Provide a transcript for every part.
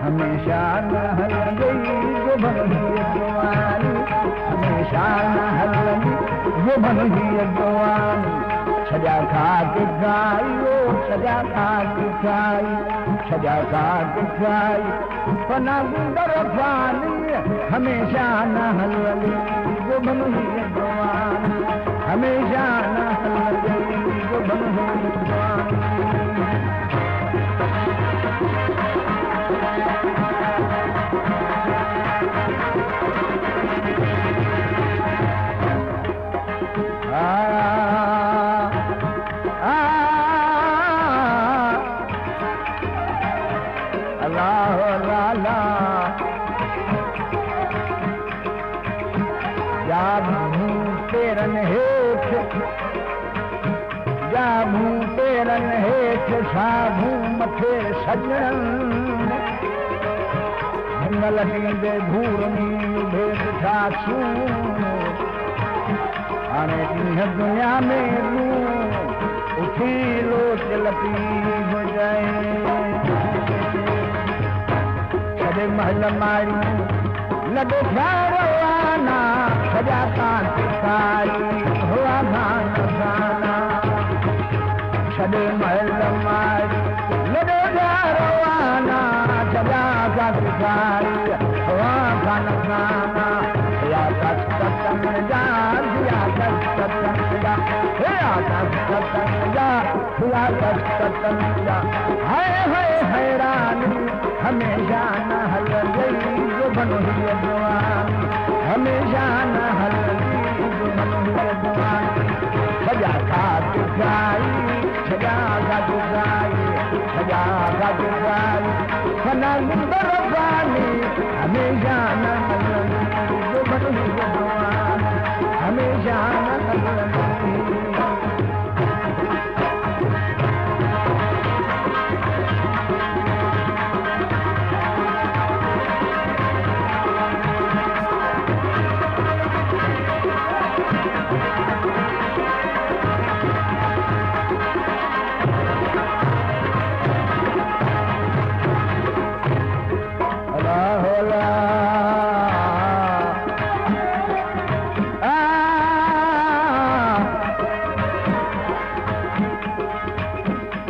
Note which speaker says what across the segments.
Speaker 1: हमेशा न हलंदी जो भलगी अॻवानी हमेशा न हलंदी जो भलगी अॻवानी छॾा खाक खाई ओ छॾा खाक खाई छॾा खाक खाई पना गुंदर फानी हमेशा न हलंदी जो भलगी अॻवानी हमेशा न हलंदी जो भलगी अॻवानी साधू मथे सजन हिमल ॾींदे घूरनी भेद ठासू हाणे ॾींहं दुनिया में उठी लोच लपी हुजाए छॾे महल मारी लॾे रवाना सॼा कांत खाई हुआ गान गाना छॾे महल मारी लॾे रवाना सॼा कांत खाई हुआ गान गाना या सतन जा या सतन जा या सतन जा या सतन जा हाय हाय हैरानी हमेशा न हलंदी जो बनही अॻवानी हमेशा न हलंदी जो बनही अॻवानी सॼा खाक खाई सॼा खाक खाई सॼा खाक खाई फना गुंदर फानी हमेशा न हलंदी जो बनही अॻवानी हमेशा न हलंदी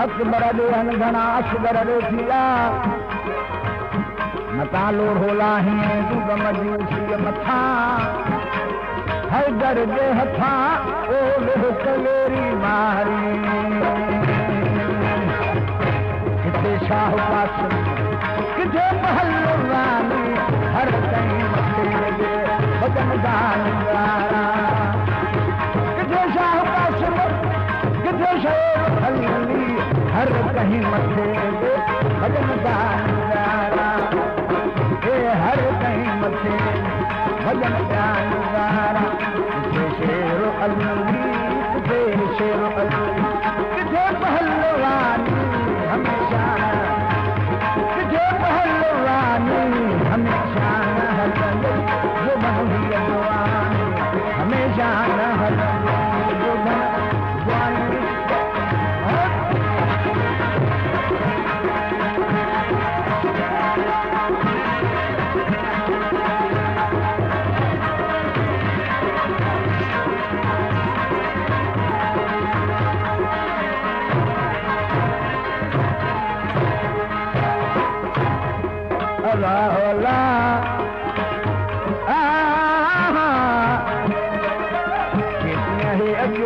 Speaker 1: अकबर देहन घना असगर देखिया मता लोढ़ोला ही तू गमजूसी मथा हर दर दे हथा ओ लोह कलेरी मारी किथे शाह पास किथे महल रानी हर कहीं मथे लगे भजन गान गारा किथे शाह पास किथे शाह हली हर कहीं मथे भजन गान गारा हर कहीं मथे भजन गान गारा किथे शेर अली किथे शेर अली किथे पहलवानी हमेशा किथे पहलवानी हमेशा न हलंदी जो बनही अॻवानी हमेशा न हलंदी जो बनही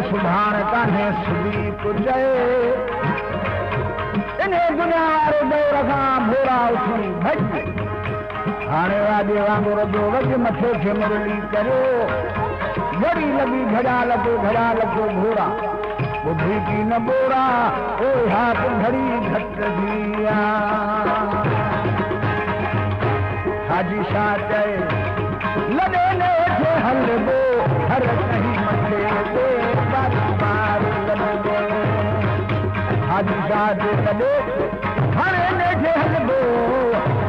Speaker 1: सुभाण कान्हे सुधी पुॼे इन्हे दुनिया वारे दौर खां भोरा उथी भॼ हाणे वाॾे वांगुर जो वज मथे खे मुरली करियो घड़ी लॻी घड़ाल को घोरा ॿुधी की न बोरा ओ हाथ घड़ी घट दिया हाजी शाह चए लॾे ने थे हलबो हर कहीं मथे ते बार लॻो हाजी शाह जे लॾे हाणे ने थे हलबो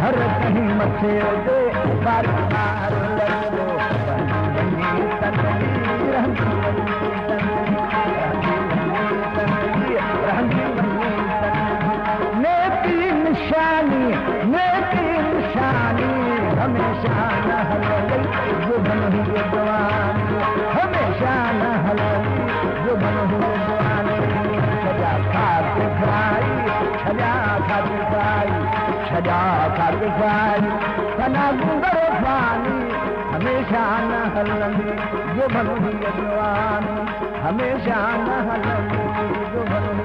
Speaker 1: हर कहीं मथे ते बार लॻो रहंदी साई सना गुंगर फानी हमेशा न हलंदी जो भलो जवानी हमेशा न हलंदी जो भलो